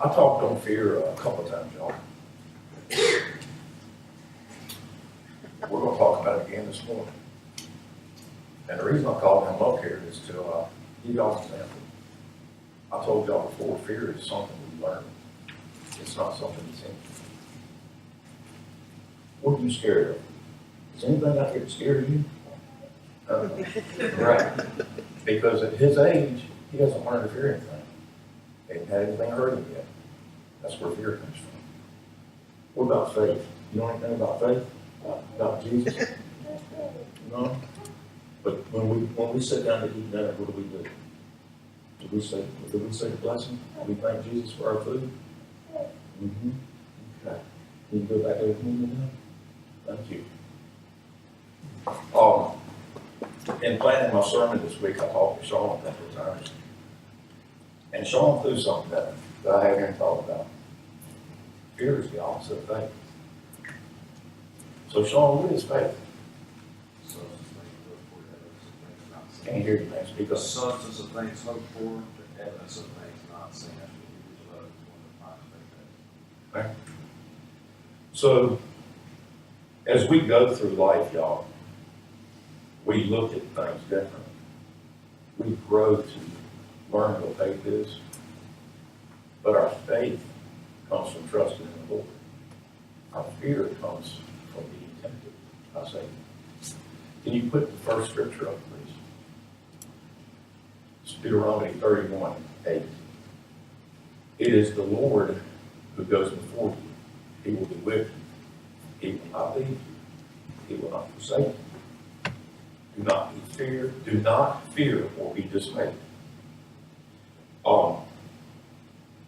I talked on fear a couple of times, y'all. We're going to talk about it again this morning. And the reason I called him up here is to give y'all an example. I told y'all before, fear is something we learn. It's not something that's in. What are you scared of? Is anybody out there scared of you? Right. Because at his age, he doesn't learn to fear anything. He hasn't had anything hurt him yet. That's where fear comes from. What about faith? You know anything about faith? About Jesus? No? But when we sit down to eat dinner, what do? Do we say the blessing? Do we thank Jesus for our food? Mm-hmm. Okay. Can you go back there with me now? Thank you. In planning my sermon this week, I talked to Sean a couple of times. And Sean threw something at me that I hadn't thought about. Fear is the opposite of faith. So Sean, what is faith? Can't hear you, man. Speak The up. substance of things hoped for, the evidence of things not seen. Okay. So, as we go through life, y'all, we look at things differently. We grow to learn what faith is. But our faith comes from trusting in the Lord. Our fear comes from being tempted by Satan. Can you put the first scripture up, please? It's Deuteronomy 31:8. It is the Lord who goes before you. He will be with you. He will not leave you. He will not forsake you. Do not fear or be dismayed.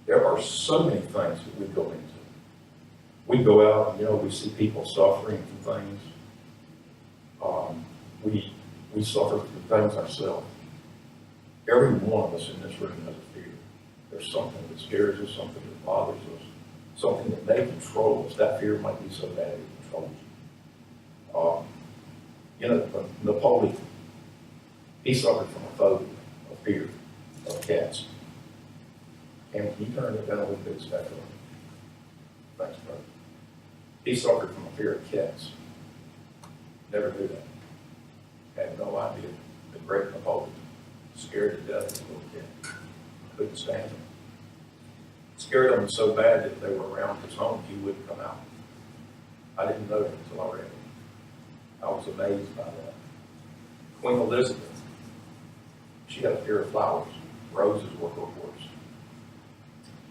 There are so many things that we go into. We go out and, we see people suffering from things. We suffer through things ourselves. Every one of us in this room has a fear. There's something that scares us, something that bothers us, something that may control us. That fear might be so bad it controls you. Napoleon, he suffered from a phobia, a fear of cats. And can you turn it down a little bit, Spectrum? Thanks, brother. He suffered from a fear of cats. Never knew that. Had no idea. The great Napoleon, scared to death as a little kid. Couldn't stand them. Scared them so bad that if they were around his home, he wouldn't come out. I didn't know that until I read it. I was amazed by that. Queen Elizabeth, she had a fear of flowers. Roses were her worst.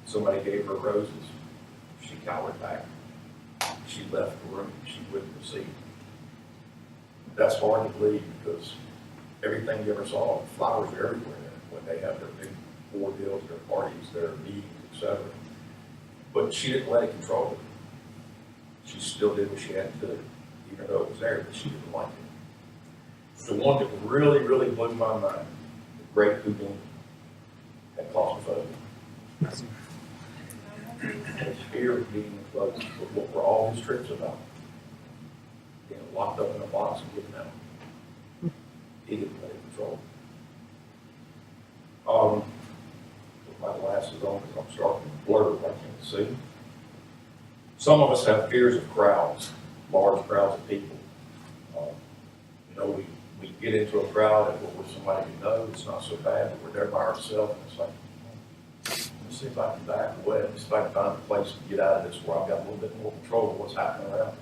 Somebody gave her roses. She cowered back. She left the room. She wouldn't receive. That's hard to believe because everything you ever saw, flowers are everywhere when they have their big board deals, their parties, their meetings, etc. But she didn't let it control her. She still did what she had to do, even though it was there, but she didn't like it. The one that really, really blew my mind, the great Houdini, had claustrophobia. His fear of being enclosed. What were all his trips about? Being locked up in a box and getting out. He didn't let it control him. With my glasses on because I'm starting to blur, I can't see. Some of us have fears of crowds, large crowds of people. We get into a crowd and we're with somebody we know, it's not so bad, but we're there by ourselves and it's like, let's see if I can back away. Let's see if I can find a place to get out of this where I've got a little bit more control of what's happening around me.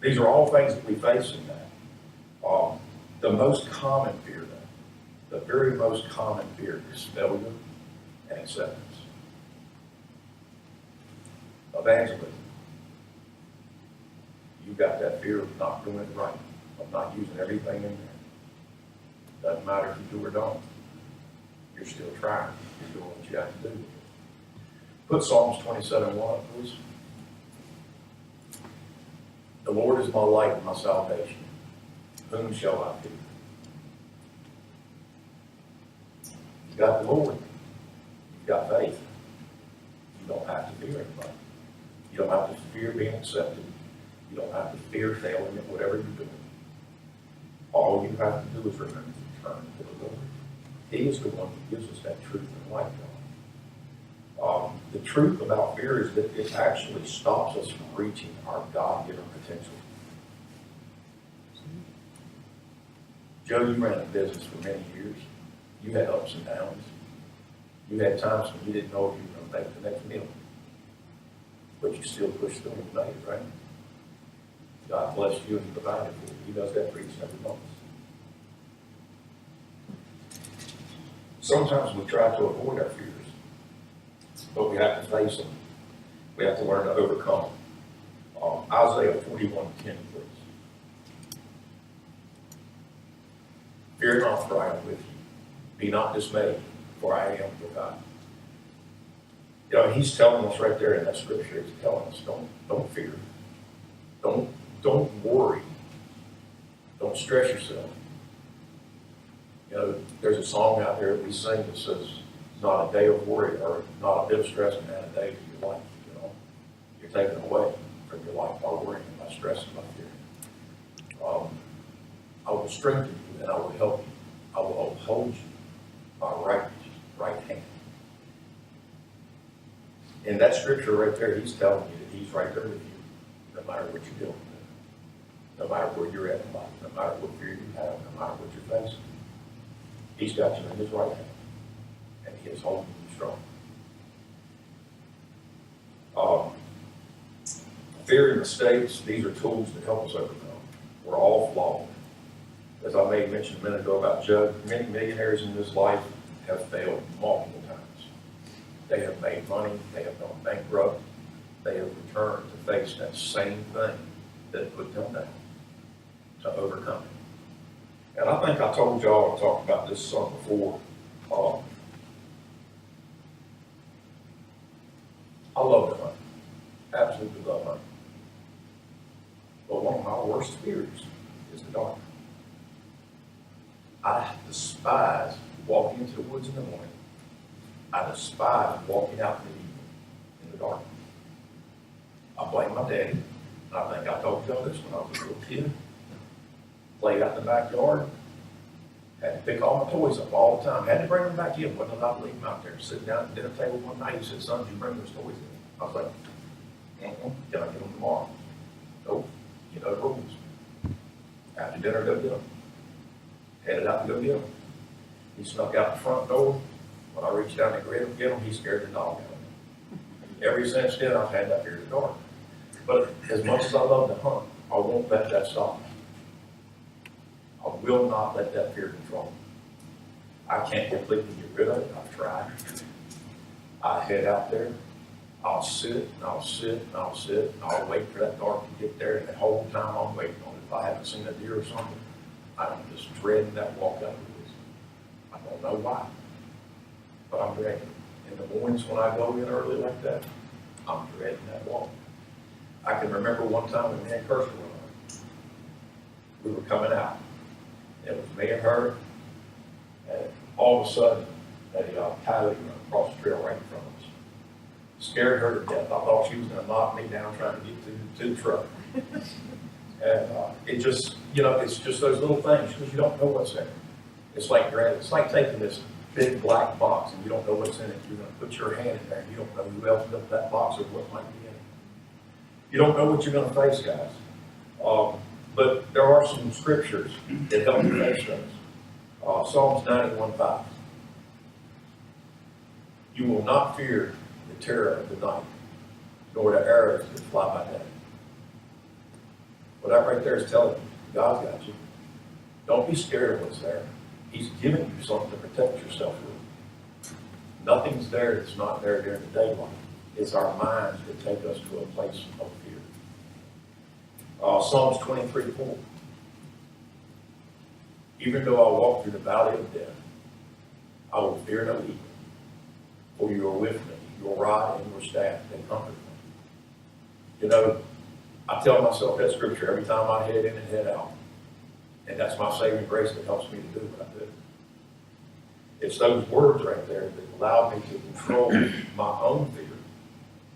These are all things that we face in that. The most common fear, though, the very most common fear is failure and acceptance. Evangelism. You've got that fear of not doing it right, of not using everything in there. Doesn't matter if you do or don't. You're still trying. You're doing what you have to do. Put Psalms 27:1 up, please. The Lord is my light and my salvation. Whom shall I fear? You got the Lord. You've got faith. You don't have to fear anybody. You don't have to fear being accepted. You don't have to fear failing at whatever you're doing. All you have to do is remember to turn to the Lord. He is the one who gives us that truth and life. the truth about fear is that it actually stops us from reaching our God-given potential. Joe, you ran a business for many years. You had ups and downs. You had times when you didn't know if you were going to make the next meal. But you still pushed through and made it, right? God blessed you and provided for you. He does that for each and every one of us. Sometimes we try to avoid our fears, but we have to face them. We have to learn to overcome them. Isaiah 41:10, please. Fear not, for I am with you. Be not dismayed, for I am your God. You know, he's telling us right there in that scripture, he's telling us, don't fear. Don't worry. Don't stress yourself. You know, there's a song out there that we sing that says, not a day of worry or not a bit of stress can add a day to your life. You know, you're taken away from your life by worrying, by stressing, by fearing. I will strengthen you and I will help you. I will uphold you by right hand. In that scripture right there, he's telling you that he's right there with you, no matter what you're doing, no matter where you're at in life, no matter what fear you have, no matter what you're facing. He's got you in his right hand, and he is holding you strong. Fear and mistakes, these are tools that help us overcome. We're all flawed. As I made mention a minute ago about Joe, many millionaires in this life have failed multiple times. They have made money, they have gone bankrupt, they have returned to face that same thing that put them down, to overcome it. And I think I told y'all, I talked about this some before. I love to hunt, absolutely love hunting. But one of my worst fears is the dark. I despise walking into the woods in the morning. I despise walking out in the evening in the dark. I blame my daddy. I think I told y'all this when I was a little kid. Played out in the backyard. Had to pick all my toys up all the time. Had to bring them back in. Wasn't allowed to leave them out there. Sitting down at the dinner table one night, he said, son, you bring those toys in. I was like, can I get them tomorrow? Nope. You know the rules. After dinner, go get them. Headed out to go get them. He snuck out the front door. When I reached down to get him, he scared the dog out of me. Ever since then, I've had that fear of the dark. But as much as I love to hunt, I won't let that stop me. I will not let that fear control me. I can't completely get rid of it. I've tried. I head out there. I'll sit, and I'll sit, and I'll sit, and I'll wait for that dark to get there. And the whole time I'm waiting on it, if I haven't seen a deer or something, I'm just dreading that walk out of the woods. I don't know why, but I'm dreading it. In the mornings when I go in early like that, I'm dreading that walk. I can remember one time when me and Kirsten were on. We were coming out. It was me and her, and all of a sudden, a coyote ran across the trail right in front of us. Scared her to death. I thought she was going to knock me down trying to get to the truck. And it just, it's just those little things because you don't know what's there. It's like taking this big black box and you don't know what's in it. You're going to put your hand in there and you don't know who else built that box or what might be in it. You don't know what you're going to face, guys. But there are some scriptures that help you face those. Psalms 91:5. You will not fear the terror of the night, nor the arrows that fly by day. Well, that right there is telling you, God's got you. Don't be scared of what's there. He's given you something to protect yourself with. Nothing's there that's not there during the daylight. It's our minds that take us to a place of fear. Psalms 23:4. Even though I walk through the valley of death, I will fear no evil, for you are with me. Your rod and your staff, they comfort me. I tell myself that scripture every time I head in and head out. And that's my saving grace that helps me to do what I do. It's those words right there that allow me to control my own fear,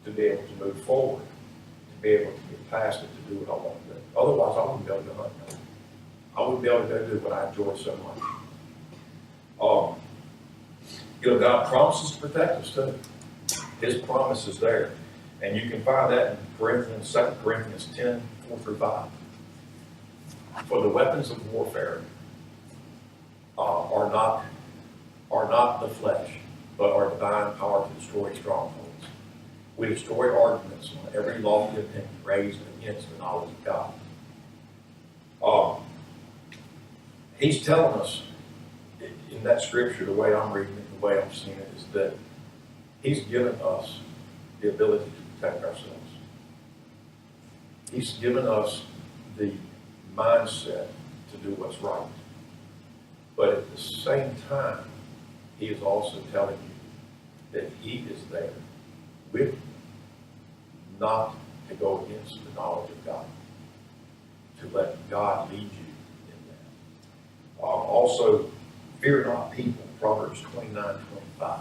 to be able to move forward, to be able to get past it, to do what I want to do. Otherwise, I wouldn't be able to hunt. I wouldn't be able to go do what I enjoy so much. God promises to protect us too. His promise is there. And you can find that in Corinthians, 2 Corinthians 10, 4 through 5. For the weapons of warfare are not the flesh, but are divine power to destroy strongholds. We destroy arguments on every lofty opinion raised against the knowledge of God. He's telling us in that scripture, the way I'm reading it, the way I'm seeing it, is that he's given us the ability to protect ourselves. He's given us the mindset to do what's right. But at the same time, he is also telling you that he is there with you, not to go against the knowledge of God, to let God lead you in that. Also, fear not people, Proverbs 29:25.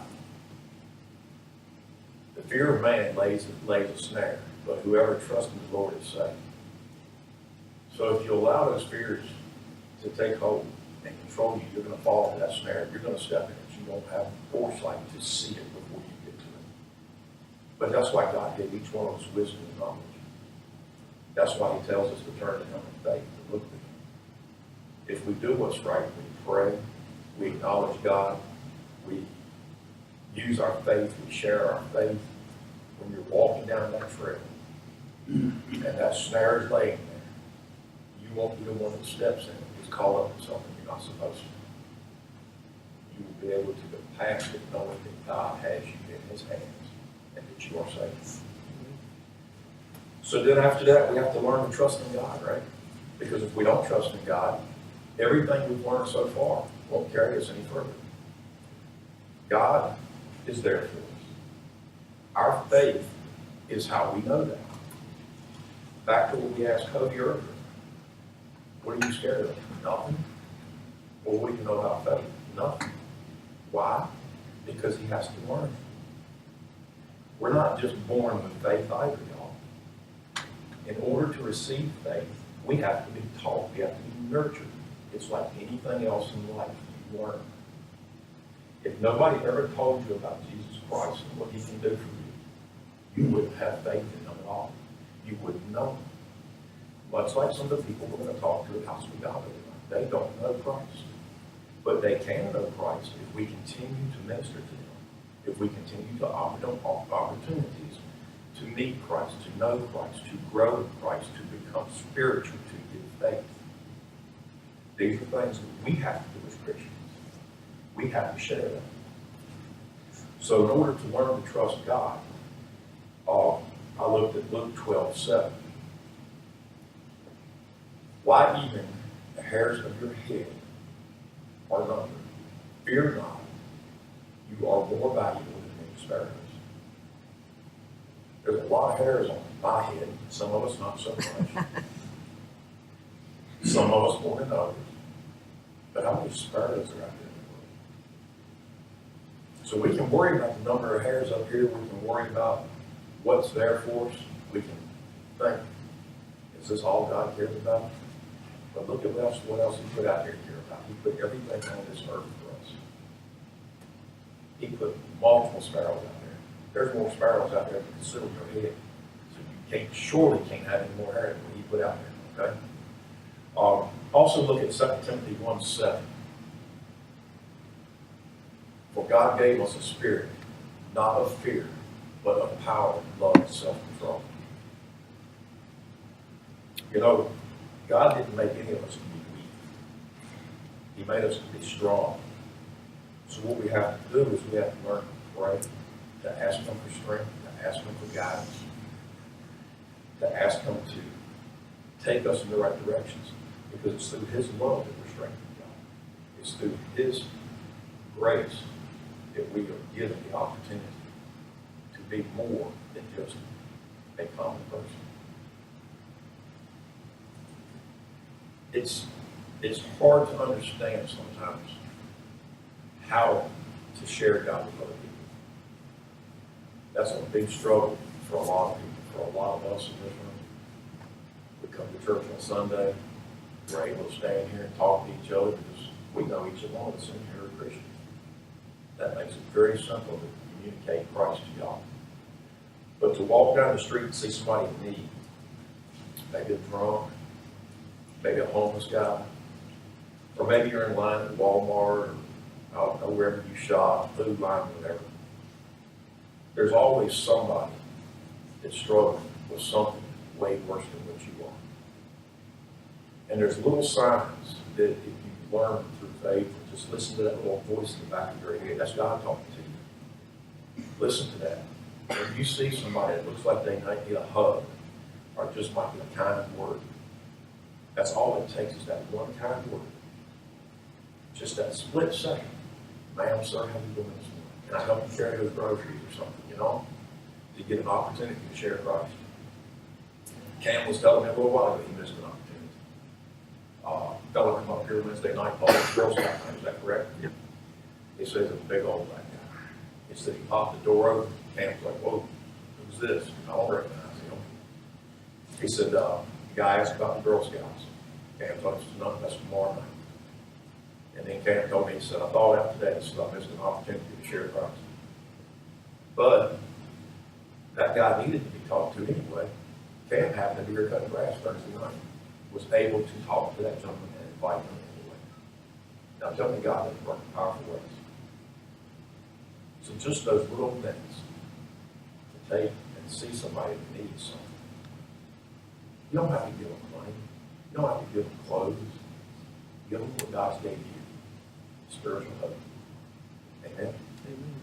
The fear of man lays a snare, but whoever trusts in the Lord is safe. So if you allow those fears to take hold and control you, you're going to fall into that snare. You're going to step in it. You won't have foresight to see it before you get to it. But that's why God gave each one of us wisdom and knowledge. That's why he tells us to turn to him in faith, to look to him. If we do what's right, we pray, we acknowledge God, we use our faith, we share our faith. When you're walking down that trail and that snare is laying there, you won't be the one that steps in it. It's caught up in something you're not supposed to. You will be able to go past it knowing that God has you in his hands and that you are safe. So then after that, we have to learn to trust in God, right? Because if we don't trust in God, everything we've learned so far won't carry us any further. God is there for us. Our faith is how we know that. Back to what we asked Cody earlier. What are you scared of? Nothing. Well, what do you know about faith? Nothing. Why? Because he has to learn. We're not just born with faith either, y'all. In order to receive faith, we have to be taught. We have to be nurtured. It's like anything else in life. You learn. If nobody ever told you about Jesus Christ and what he can do for you, you wouldn't have faith in him at all. You wouldn't know him. Much like some of the people we're going to talk to at House of God, they don't know Christ. But they can know Christ if we continue to minister to them, if we continue to offer them opportunities to meet Christ, to know Christ, to grow in Christ, to become spiritual, to get faith. These are things that we have to do as Christians. We have to share them. So in order to learn to trust God, I looked at Luke 12:7. Why even the hairs of your head are numbered? Fear not. You are more valuable than many sparrows. There's a lot of hairs on my head. Some of us not so much. Some of us more than others. But how many sparrows are out there in the world? So we can worry about the number of hairs up here. We can worry about what's there for us. We can think, is this all God cares about? But look at what else he put out there to care about. He put everything on this earth for us. He put multiple sparrows out there. There's more sparrows out there than can sit on your head. So you surely can't have any more hair than what he put out there, okay? Also look at 2 Timothy 1:7. For God gave us a spirit, not of fear, but of power, love, and self-control. You know, God didn't make any of us to be weak. He made us to be strong. So what we have to do is we have to learn to pray, to ask him for strength, to ask him for guidance, to ask him to take us in the right directions. Because it's through his love that we're strengthened, God. It's through his grace that we are given the opportunity to be more than just a common person. It's hard to understand sometimes how to share God with other people. That's a big struggle for a lot of people, for a lot of us in this room. We come to church on Sunday. We're able to stand here and talk to each other because we know each one of us in here are Christians. That makes it very simple to communicate Christ to y'all. But to walk down the street and see somebody in need, maybe a drunk, maybe a homeless guy, or maybe you're in line at Walmart, or I don't know, wherever you shop, food line, whatever. There's always somebody that's struggling with something way worse than what you are. And there's little signs that if you learn through faith, and just listen to that little voice in the back of your head, that's God talking to you. Listen to that. When you see somebody that looks like they might need a hug, or just might need a kind word, that's all it takes is that one kind word. Just that split second. Ma'am, sir, how you doing this morning? Can I help you carry those groceries or something, you know? To get an opportunity to share Christ. Cam was telling me a little while ago he missed an opportunity. Fellow come up here Wednesday night, called the Girl Scout night, is that correct? Yep. He says it's a big old black guy. He said he popped the door open. Cam's like, whoa, who's this? I don't recognize him. He said, the guy asked about the Girl Scouts. Cam told him, no, that's tomorrow night. And then Cam told me, he said, I thought out today, so I missed an opportunity to share Christ. But that guy needed to be talked to anyway. Cam happened to be here cutting grass Thursday night, was able to talk to that gentleman and invite him anyway. Now tell me God doesn't work in powerful ways. So just those little things to take and see somebody that needs something. You don't have to give them money. You don't have to give them clothes. Give them what God's gave you. Spiritual hope. Amen. Amen.